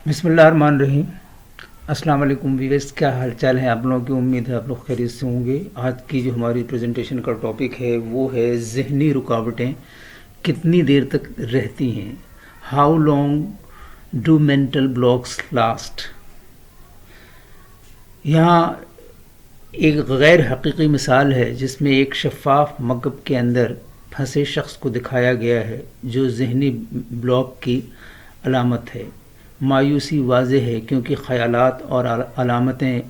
بسم اللہ الرحمن الرحیم۔ السلام علیکم ویورز، کیا حال چال ہے آپ لوگوں کی؟ امید ہے آپ لوگ خیریت سے ہوں گے۔ آج کی جو ہماری پریزنٹیشن کا ٹاپک ہے وہ ہے ذہنی رکاوٹیں کتنی دیر تک رہتی ہیں، how long do mental blocks last. یہاں ایک غیر حقیقی مثال ہے جس میں ایک شفاف مکعب کے اندر پھنسے شخص کو دکھایا گیا ہے جو ذہنی بلاک کی علامت ہے۔ مایوسی واضح ہے کیونکہ خیالات اور علامتیں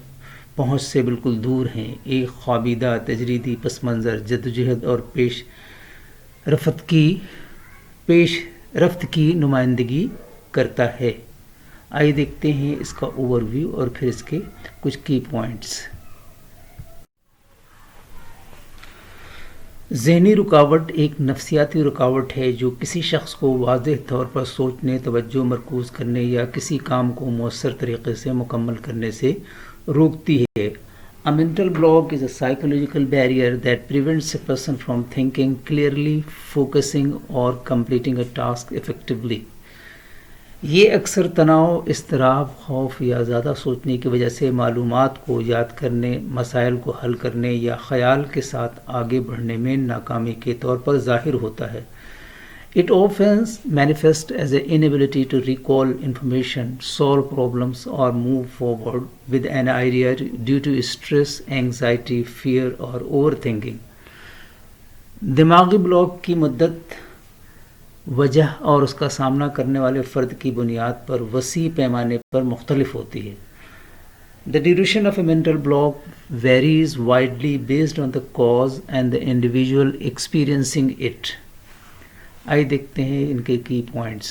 پہنچ سے بالکل دور ہیں۔ ایک خوابیدہ تجریدی پس منظر جدوجہد اور پیش رفت کی نمائندگی کرتا ہے۔ آئیے دیکھتے ہیں اس کا اوور ویو اور پھر اس کے کچھ کی پوائنٹس۔ ذہنی رکاوٹ ایک نفسیاتی رکاوٹ ہے جو کسی شخص کو واضح طور پر سوچنے، توجہ مرکوز کرنے یا کسی کام کو مؤثر طریقے سے مکمل کرنے سے روکتی ہے۔ A mental block is a psychological barrier that prevents a person from thinking clearly, focusing or completing a task effectively. یہ اکثر تناؤ، اضطراب، خوف یا زیادہ سوچنے کی وجہ سے معلومات کو یاد کرنے، مسائل کو حل کرنے یا خیال کے ساتھ آگے بڑھنے میں ناکامی کے طور پر ظاہر ہوتا ہے۔ It often manifests as an inability to recall information, solve problems or move forward with an idea due to stress, anxiety, fear or overthinking. دماغی بلاک کی مدت، وجہ اور اس کا سامنا کرنے والے فرد کی بنیاد پر وسیع پیمانے پر مختلف ہوتی ہے۔ The duration of a mental block varies widely based on the cause and the individual experiencing it. آئیے دیکھتے ہیں ان کے کی پوائنٹس۔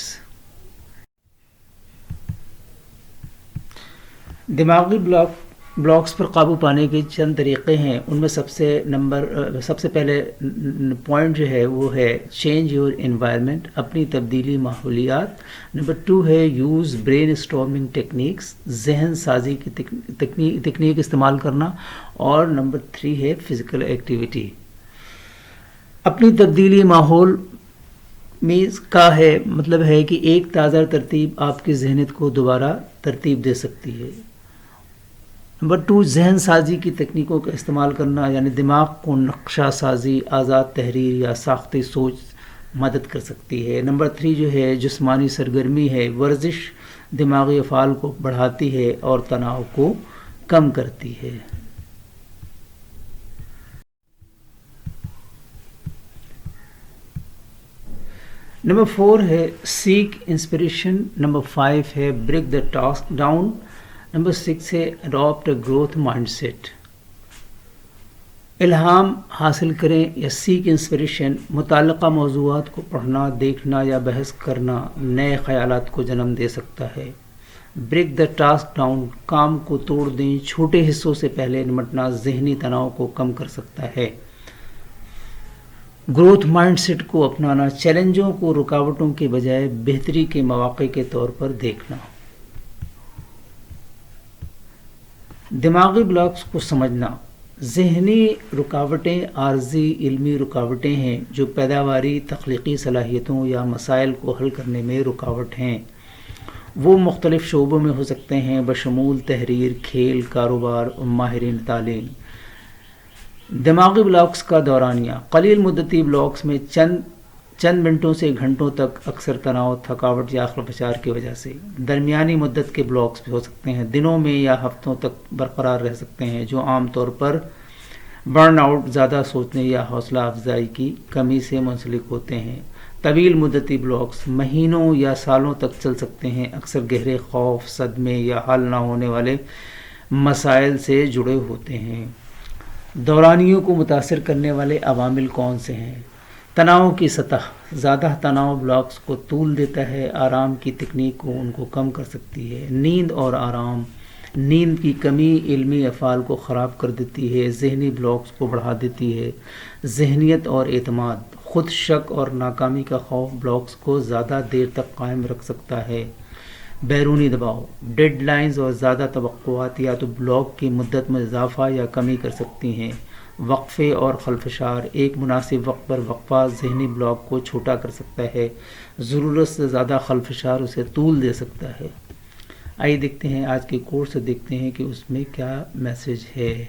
دماغی بلاکس پر قابو پانے کے چند طریقے ہیں۔ ان میں سب سے پہلے پوائنٹ جو ہے وہ ہے چینج یور انوائرمنٹ، اپنی تبدیلی ماحولیات۔ نمبر 2 ہے یوز برین اسٹارمنگ ٹیکنیکس، ذہن سازی کی تکنیک استعمال کرنا۔ اور نمبر 3 ہے فزیکل ایکٹیویٹی۔ اپنی تبدیلی ماحول کا مطلب ہے کہ ایک تازہ ترتیب آپ کی ذہنیت کو دوبارہ ترتیب دے سکتی ہے۔ نمبر 2 ذہن سازی کی تکنیکوں کا استعمال کرنا، یعنی دماغ کو نقشہ سازی، آزاد تحریر یا ساختی سوچ مدد کر سکتی ہے۔ نمبر 3 جو ہے جسمانی سرگرمی ہے، ورزش دماغی افعال کو بڑھاتی ہے اور تناؤ کو کم کرتی ہے۔ نمبر 4 ہے سیک انسپریشن۔ نمبر 5 ہے break the task down. Number 6 ہے adopt a growth mindset. الہام حاصل کریں یا سیک انسپریشن، متعلقہ موضوعات کو پڑھنا، دیکھنا یا بحث کرنا نئے خیالات کو جنم دے سکتا ہے۔ بریک دا ٹاسک ڈاؤن، کام کو توڑ دیں، چھوٹے حصوں سے پہلے نمٹنا ذہنی تناؤ کو کم کر سکتا ہے۔ گروتھ مائنڈ سیٹ کو اپنانا، چیلنجوں کو رکاوٹوں کے بجائے بہتری کے مواقع کے طور پر دیکھنا۔ دماغی بلاکس کو سمجھنا، ذہنی رکاوٹیں عارضی علمی رکاوٹیں ہیں جو پیداواری، تخلیقی صلاحیتوں یا مسائل کو حل کرنے میں رکاوٹ ہیں۔ وہ مختلف شعبوں میں ہو سکتے ہیں بشمول تحریر، کھیل، کاروبار اور ماہرین تعلیم۔ دماغی بلاکس کا دورانیہ، قلیل مدتی بلاکس میں چند منٹوں سے گھنٹوں تک، اکثر تناؤ، تھکاوٹ یا خلفشار کی وجہ سے۔ درمیانی مدت کے بلاکس بھی ہو سکتے ہیں، دنوں میں یا ہفتوں تک برقرار رہ سکتے ہیں، جو عام طور پر برن آؤٹ، زیادہ سوچنے یا حوصلہ افزائی کی کمی سے منسلک ہوتے ہیں۔ طویل مدتی بلاکس مہینوں یا سالوں تک چل سکتے ہیں، اکثر گہرے خوف، صدمے یا حل نہ ہونے والے مسائل سے جڑے ہوتے ہیں۔ دورانیوں کو متاثر کرنے والے عوامل کون سے ہیں؟ تناؤ کی سطح، زیادہ تناؤ بلاکس کو طول دیتا ہے، آرام کی تکنیک کو ان کو کم کر سکتی ہے۔ نیند اور آرام، نیند کی کمی علمی افعال کو خراب کر دیتی ہے، ذہنی بلاکس کو بڑھا دیتی ہے۔ ذہنیت اور اعتماد، خود شک اور ناکامی کا خوف بلاکس کو زیادہ دیر تک قائم رکھ سکتا ہے۔ بیرونی دباؤ، ڈیڈ لائنز اور زیادہ توقعات یا تو بلاک کی مدت میں اضافہ یا کمی کر سکتی ہیں۔ وقفے اور خلفشار، ایک مناسب وقت پر وقفہ ذہنی بلاک کو چھوٹا کر سکتا ہے، ضرورت سے زیادہ خلفشار اسے طول دے سکتا ہے۔ آئیے دیکھتے ہیں آج کے کورس سے، دیکھتے ہیں کہ اس میں کیا میسج ہے۔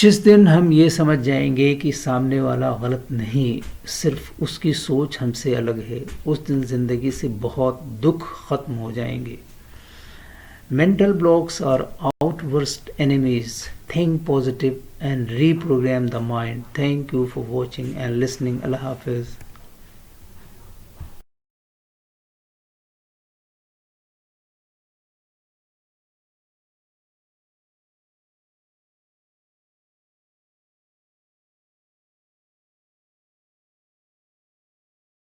جس دن ہم یہ سمجھ جائیں گے کہ سامنے والا غلط نہیں، صرف اس کی سوچ ہم سے الگ ہے، اس دن زندگی سے بہت دکھ ختم ہو جائیں گے۔ Mental blocks are outburst enemies. Think positive and reprogram the mind. Thank you for watching and listening. Allah Hafiz.